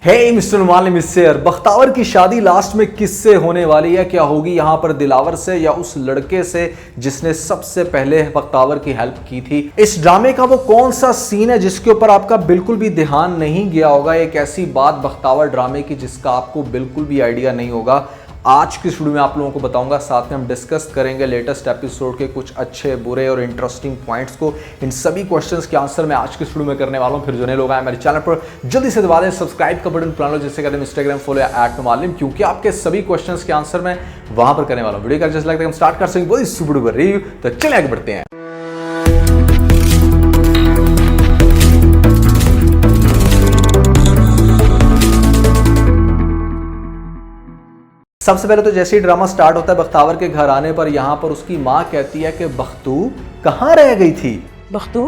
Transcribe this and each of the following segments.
हे mister Numan mister Bakhtawar की शादी last में किससे होने वाली है? क्या होगी यहाँ पर दिलावर से या उस लड़के से जिसने सबसे पहले बख्तावर की हेल्प की थी? इस ड्रामे का वो कौन सा सीन है जिसके ऊपर आपका बिल्कुल भी ध्यान नहीं गया होगा? एक ऐसी बात बख्तावर ड्रामे की जिसका आपको बिल्कुल भी आइडिया नहीं होगा, आज की वीडियो में आप लोगों को बताऊंगा। साथ में हम डिस्कस करेंगे लेटेस्ट एपिसोड के कुछ अच्छे, बुरे और इंटरेस्टिंग पॉइंट्स को। इन सभी क्वेश्चंस के आंसर मैं आज की वीडियो में करने वाला हूं। फिर जो नए लोग आए मेरे चैनल पर जल्दी से दबा दें सब्सक्राइब का बटन, पुराना लो जिससे कहते हैं इंस्टाग्राम फॉलो या @नुमालिम, क्योंकि आपके सभी क्वेश्चंस के आंसर मैं वहां पर करने वाला हूं। वीडियो का जैसे लगता है हम स्टार्ट कर सकेंगे इस वीडियो पर रिव्यू, तो चलिए आगे बढ़ते हैं। सबसे पहले तो जैसे ही ड्रामा स्टार्ट होता है, बख्तावर के घर आने पर यहाँ पर उसकी माँ कहती है कि बख्तू कहाँ रह गई थी? बख्तू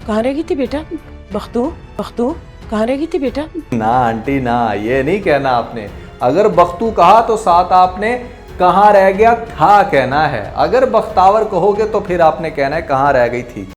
कहाँ रह गई थी बेटा? बख्तू कहाँ रह गई थी बेटा? ना आंटी ना, ये नहीं कहना आपने। अगर बख्तू कहा तो साथ आपने कहाँ रह गया था कहना है। अगर बख्तावर कहोगे तो फिर आपने कहना है कहाँ रह गई थी।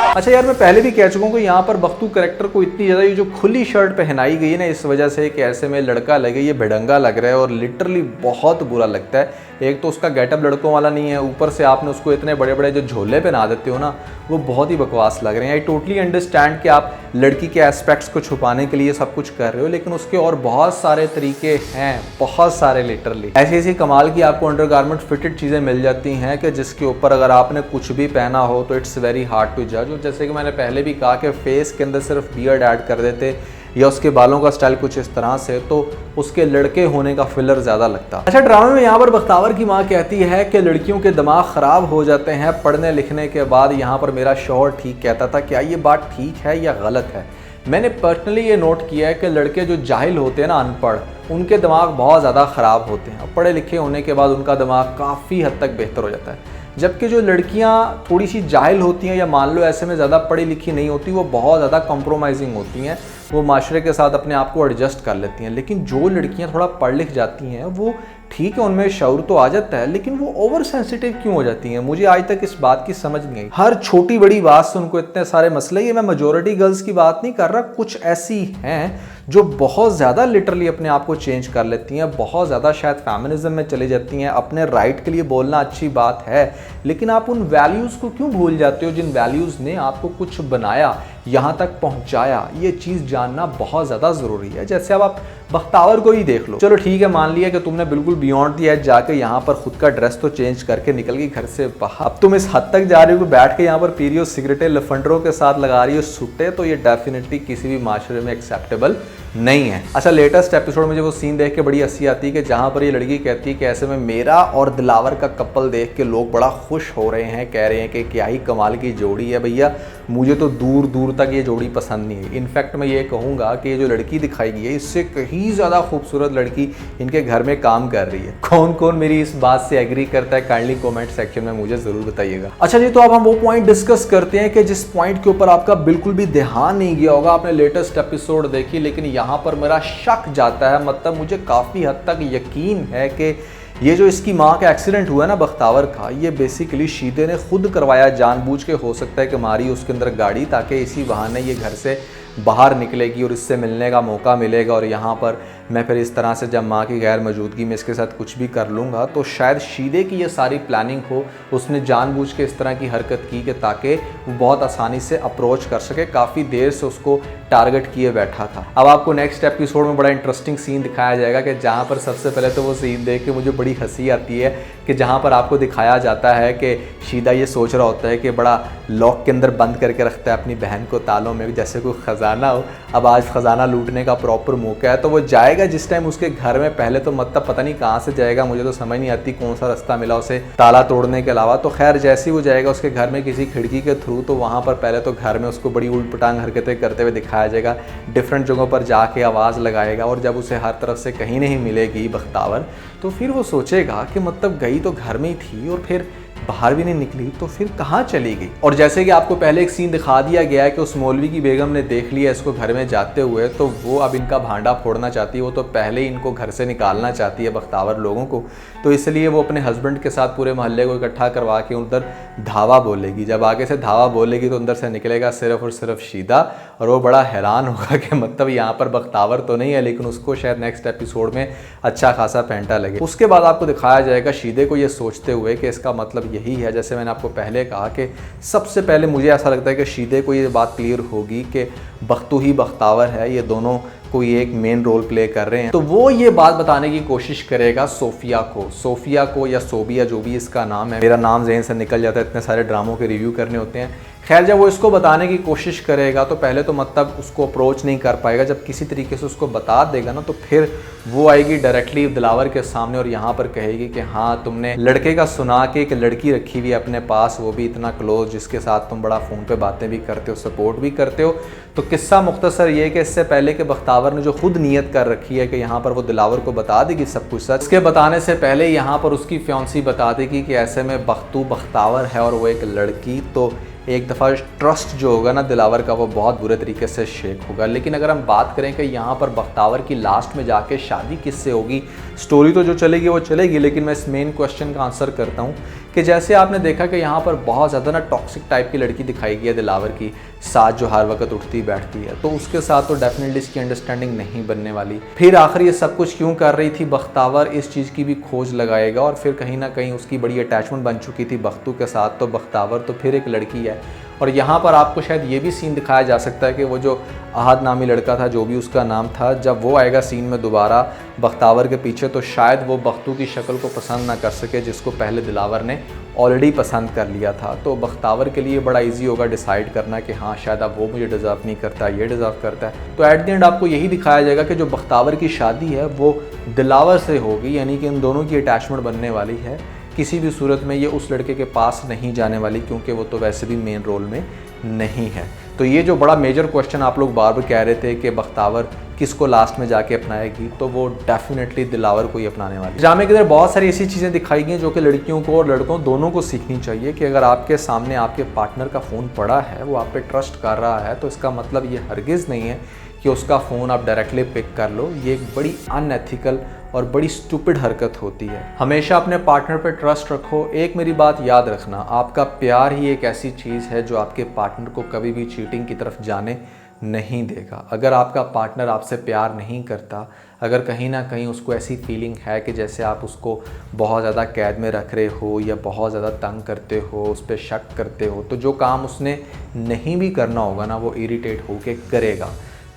अच्छा यार, मैं पहले भी कह चुका हूँ कि यहाँ पर बख्तू कैरेक्टर को इतनी ज़्यादा ये जो खुली शर्ट पहनाई गई है ना, इस वजह से कि ऐसे में लड़का लगे ये भिड़ंगा लग रहा है और लिटरली बहुत बुरा लगता है। एक तो उसका गेटअप लड़कों वाला नहीं है, ऊपर से आपने उसको इतने बड़े बड़े जो झोले पहना देते हो ना, वो बहुत ही बकवास लग रहे हैं। आई टोटली अंडरस्टैंड कि आप लड़की के एस्पेक्ट्स को छुपाने के लिए सब कुछ कर रहे हो, लेकिन उसके और बहुत सारे तरीके हैं, बहुत सारे। लिटरली ऐसी ऐसी कमाल की आपको अंडरगारमेंट फिटेड चीज़ें मिल जाती हैं कि जिसके ऊपर अगर आपने कुछ भी पहना हो तो इट्स वेरी हार्ड टू जज। जैसे कि मैंने पहले भी कहा कि फेस के अंदर सिर्फ बियर्ड ऐड कर देते या उसके बालों का स्टाइल कुछ इस तरह से, तो उसके लड़के होने का फिलर ज़्यादा लगता। अच्छा, ड्रामे में यहाँ पर बख्तावर की माँ कहती है कि लड़कियों के दिमाग ख़राब हो जाते हैं पढ़ने लिखने के बाद। यहाँ पर मेरा शौहर ठीक कहता था। क्या ये बात ठीक है या गलत है? मैंने पर्सनली ये नोट किया है कि लड़के जो जाहिल होते हैं ना, अनपढ़, उनके दिमाग बहुत ज़्यादा ख़राब होते हैं। पढ़े लिखे होने के बाद उनका दिमाग काफ़ी हद तक बेहतर हो जाता है। जबकि जो लड़कियां थोड़ी सी जाहिल होती हैं या मान लो ऐसे में ज़्यादा पढ़ी लिखी नहीं होती, वो बहुत ज़्यादा कॉम्प्रोमाइजिंग होती हैं, वो माशरे के साथ अपने आप को एडजस्ट कर लेती हैं। लेकिन जो लड़कियां थोड़ा पढ़ लिख जाती हैं, वो ठीक है, उनमें शऊर तो आ जाता है, लेकिन वो ओवर सेंसिटिव क्यों हो जाती हैं? मुझे आज तक इस बात की समझ नहीं आई। हर छोटी बड़ी बात से उनको इतने सारे मसले। ये मैं मेजॉरिटी गर्ल्स की बात नहीं कर रहा, कुछ ऐसी हैं जो बहुत ज़्यादा लिटरली अपने आप को चेंज कर लेती हैं, बहुत ज़्यादा शायद फेमिनिज्म में चली जाती हैं। अपने राइट के लिए बोलना अच्छी बात है, लेकिन आप उन वैल्यूज़ को क्यों भूल जाते हो जिन वैल्यूज़ ने आपको कुछ बनाया, यहाँ तक पहुँचाया? ये चीज़ जानना बहुत ज़्यादा ज़रूरी है। जैसे अब आप बख्तावर को ही देख लो। चलो ठीक है, मान लिया कि तुमने बिल्कुल बियॉन्ड दी एज जाके यहाँ पर खुद का ड्रेस तो चेंज करके निकल गई घर से बाहर। अब तुम इस हद तक जा रही हो कि बैठ के यहाँ पर पी रही हो सिगरेटें, लफंडरों के साथ लगा रही हो सुट्टे, तो ये डेफिनेटली किसी भी माशरे में एक्सेप्टेबल नहीं है। अच्छा, लेटेस्ट एपिसोड में मुझे वो सीन देख के बड़ी हंसी आती है कि जहाँ पर ये लड़की कहती है कि ऐसे में मेरा और दिलावर का कपल देख के लोग बड़ा खुश हो रहे हैं, कह रहे हैं कि क्या ही कमाल की जोड़ी है। भैया, मुझे तो दूर दूर तक ये जोड़ी पसंद नहीं है। इनफैक्ट मैं ये कहूँगा कि ये जो लड़की दिखाई गई है, इससे कहीं ज़्यादा खूबसूरत लड़की इनके घर में काम कर रही है। कौन कौन मेरी इस बात से एग्री करता है, काइंडली कमेंट सेक्शन में मुझे ज़रूर बताइएगा। अच्छा जी, तो अब हम वो पॉइंट डिस्कस करते हैं कि जिस पॉइंट के ऊपर आपका बिल्कुल भी ध्यान नहीं गया होगा। आपने लेटेस्ट एपिसोड देखी, लेकिन यहाँ पर मेरा शक जाता है, मतलब मुझे काफ़ी हद तक यकीन है कि ये जो इसकी माँ का एक्सीडेंट हुआ ना बख्तावर का, ये बेसिकली शीदे ने खुद करवाया जानबूझ के। हो सकता है कि मारी उसके अंदर गाड़ी ताकि इसी बहाने ये घर से बाहर निकलेगी और इससे मिलने का मौका मिलेगा, और यहाँ पर मैं फिर इस तरह से जब माँ की गैर मौजूदगी में इसके साथ कुछ भी कर लूँगा, तो शायद शीदे की ये सारी प्लानिंग हो। उसने जानबूझ के इस तरह की हरकत की कि ताकि वो बहुत आसानी से अप्रोच कर सके। काफ़ी देर से उसको टारगेट किए बैठा था। अब आपको नेक्स्ट एपिसोड में बड़ा इंटरेस्टिंग सीन दिखाया जाएगा कि जहाँ पर सबसे पहले तो वो सीन देख के मुझे बड़ी हंसी आती है कि जहाँ पर आपको दिखाया जाता है कि शीदा ये सोच रहा होता है कि बड़ा लॉक के अंदर बंद करके रखता है अपनी बहन को तालों में, जैसे कोई ख़जाना हो। अब आज ख़जाना लूटने का प्रॉपर मौका है, तो वो जाएगा जिस टाइम उसके घर में। पहले तो मतलब पता नहीं कहाँ से जाएगा, मुझे तो समझ नहीं आती कौन सा रास्ता मिला उसे ताला तोड़ने के अलावा। तो खैर, जैसे ही वो जाएगा उसके घर में किसी खिड़की के थ्रू, तो वहाँ पर पहले तो घर में उसको बड़ी उल्ट पटांग हरकतें करते हुए दिखाया जाएगा। डिफरेंट जगहों पर जाके आवाज़ लगाएगा, और जब उसे हर तरफ से कहीं नहीं मिलेगी बख्तावर, तो फिर वो सोचेगा कि मतलब गई तो घर में ही थी और फिर बाहर भी नहीं निकली तो फिर कहाँ चली गई। और जैसे कि आपको पहले एक सीन दिखा दिया गया है कि उस मौलवी की बेगम ने देख लिया इसको घर में जाते हुए, तो वो अब इनका भांडा फोड़ना चाहती है। वो तो पहले ही इनको घर से निकालना चाहती है बख्तावर लोगों को, तो इसलिए वो अपने हस्बैंड के साथ पूरे मोहल्ले को इकट्ठा करवा के उधर धावा बोलेगी। जब आगे से धावा बोलेगी तो अंदर से निकलेगा सिर्फ और सिर्फ शीदा, और वो बड़ा हैरान होगा कि मतलब यहाँ पर बख्तावर तो नहीं है, लेकिन उसको शायद नेक्स्ट एपिसोड में अच्छा खासा पेंटा लगे। उसके बाद आपको दिखाया जाएगा शीदे को ये सोचते हुए कि इसका मतलब यही है, जैसे मैंने आपको पहले कहा कि सबसे पहले मुझे ऐसा लगता है कि शीदे को ये बात क्लियर होगी कि बख्तू ही बख्तावर है, ये दोनों कोई एक मेन रोल प्ले कर रहे हैं। तो वो ये बात बताने की कोशिश करेगा सोफिया को या सोबिया, जो भी इसका नाम है, मेरा नाम ज़हन से निकल जाता है, इतने सारे ड्रामों के रिव्यू करने होते हैं। खैर, जब वो इसको बताने की कोशिश करेगा तो पहले तो मतलब उसको अप्रोच नहीं कर पाएगा। जब किसी तरीके से उसको बता देगा ना, तो फिर वो आएगी डायरेक्टली दिलावर के सामने और यहाँ पर कहेगी कि हाँ, तुमने लड़के का सुना के एक लड़की रखी हुई है अपने पास, वो भी इतना क्लोज, जिसके साथ तुम बड़ा फ़ोन पे बातें भी करते हो, सपोर्ट भी करते हो। तो किस्सा मुख्तसर ये कि इससे पहले कि बख्तावर ने जो खुद नियत कर रखी है कि यहाँ पर वो दिलावर को बता देगी सब कुछ सच, इसके बताने से पहले यहाँ पर उसकी फियांसी बता देगी कि ऐसे में बख्तू बख्तावर है और वो एक लड़की, तो एक दफ़ा ट्रस्ट जो होगा ना दिलावर का, वो बहुत बुरे तरीके से शेक होगा। लेकिन अगर हम बात करें कि यहाँ पर बख्तावर की लास्ट में जाके शादी किससे होगी, स्टोरी तो जो चलेगी वो चलेगी, लेकिन मैं इस मेन क्वेश्चन का आंसर करता हूँ कि जैसे आपने देखा कि यहाँ पर बहुत ज़्यादा ना टॉक्सिक टाइप की लड़की दिखाई गई है दिलावर की साथ, जो हर वक्त उठती बैठती है, तो उसके साथ तो डेफिनेटली इसकी अंडरस्टैंडिंग नहीं बनने वाली। फिर आखिर ये सब कुछ क्यों कर रही थी बख्तावर, इस चीज़ की भी खोज लगाएगा। और फिर कहीं ना कहीं उसकी बड़ी अटैचमेंट बन चुकी थी बख्तू के साथ, तो बख्तावर तो फिर एक लड़की है। और यहाँ पर आपको शायद ये भी सीन दिखाया जा सकता है कि वो जो अहद नामी लड़का था, जो भी उसका नाम था, जब वो आएगा सीन में दोबारा बख्तावर के पीछे, तो शायद वो बख्तू की शक्ल को पसंद ना कर सके, जिसको पहले दिलावर ने ऑलरेडी पसंद कर लिया था। तो बख्तावर के लिए बड़ा इजी होगा डिसाइड करना कि हाँ, शायद अब वो मुझे डिज़र्व नहीं करता, ये डिज़र्व करता है। तो एट द एंड आपको यही दिखाया जाएगा कि जो बख्तावर की शादी है वो दिलावर से होगी, यानी कि इन दोनों की अटैचमेंट बनने वाली है। किसी भी सूरत में ये उस लड़के के पास नहीं जाने वाली, क्योंकि वो तो वैसे भी मेन रोल में नहीं है। तो ये जो बड़ा मेजर क्वेश्चन आप लोग बार बार कह रहे थे कि बख्तावर किसको लास्ट में जाके अपनाएगी, तो वो डेफिनेटली दिलावर को ही अपनाने वाली। ड्रामे के अंदर बहुत सारी ऐसी चीज़ें दिखाई गई जो कि लड़कियों को और लड़कों दोनों को सीखनी चाहिए कि अगर आपके सामने आपके पार्टनर का फ़ोन पड़ा है, वो आप पे ट्रस्ट कर रहा है, तो इसका मतलब ये हरगिज़ नहीं है कि उसका फ़ोन आप डायरेक्टली पिक कर लो। ये एक बड़ी अनएथिकल और बड़ी स्टूपिड हरकत होती है। हमेशा अपने पार्टनर पे ट्रस्ट रखो। एक मेरी बात याद रखना, आपका प्यार ही एक ऐसी चीज़ है जो आपके पार्टनर को कभी भी चीटिंग की तरफ जाने नहीं देगा। अगर आपका पार्टनर आपसे प्यार नहीं करता, अगर कहीं ना कहीं उसको ऐसी फीलिंग है कि जैसे आप उसको बहुत ज़्यादा कैद में रख रहे हो या बहुत ज़्यादा तंग करते हो, उस पर शक करते हो, तो जो काम उसने नहीं भी करना होगा ना, वो इरिटेट होके करेगा।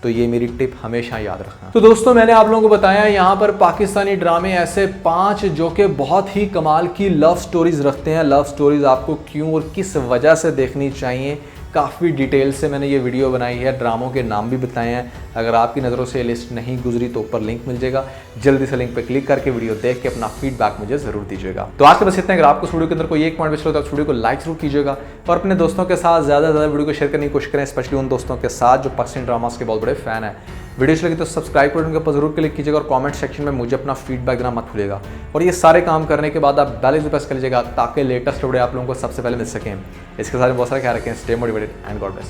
तो ये मेरी टिप हमेशा याद रखना। तो दोस्तों, मैंने आप लोगों को बताया यहाँ पर पाकिस्तानी ड्रामे ऐसे 5 जो कि बहुत ही कमाल की लव स्टोरीज़ रखते हैं। लव स्टोरीज़ आपको क्यों और किस वजह से देखनी चाहिए, काफ़ी डिटेल से मैंने ये वीडियो बनाई है, ड्रामों के नाम भी बताए हैं। अगर आपकी नज़रों से लिस्ट नहीं गुजरी तो ऊपर लिंक मिल जाएगा, जल्दी से लिंक पे क्लिक करके वीडियो देख के अपना फीडबैक मुझे ज़रूर दीजिएगा। तो आज के बस इतना। अगर आपको इस वीडियो के अंदर कोई एक पॉइंट बेस्ट हो तो वीडियो को लाइक जरूर कीजिएगा और अपने दोस्तों के साथ ज़्यादा से ज़्यादा वीडियो को शेयर करने की कोशिश करें, स्पेशली उन दोस्तों के साथ जो पाकिस्तानी ड्रामास के बहुत बड़े फ़ैन है। वीडियो अच्छी लगी तो सब्सक्राइब बटन के ऊपर जरूर क्लिक कीजिएगा और कमेंट सेक्शन में मुझे अपना फीडबैक देना मत भूलिएगा। और ये सारे काम करने के बाद आप बेल आइकन प्रेस कर लीजिएगा ताकि लेटेस्ट वीडियो आप लोगों को सबसे पहले मिल सकें। इसके साथ बहुत सारा ख्याल रखें। Stay motivated and God bless.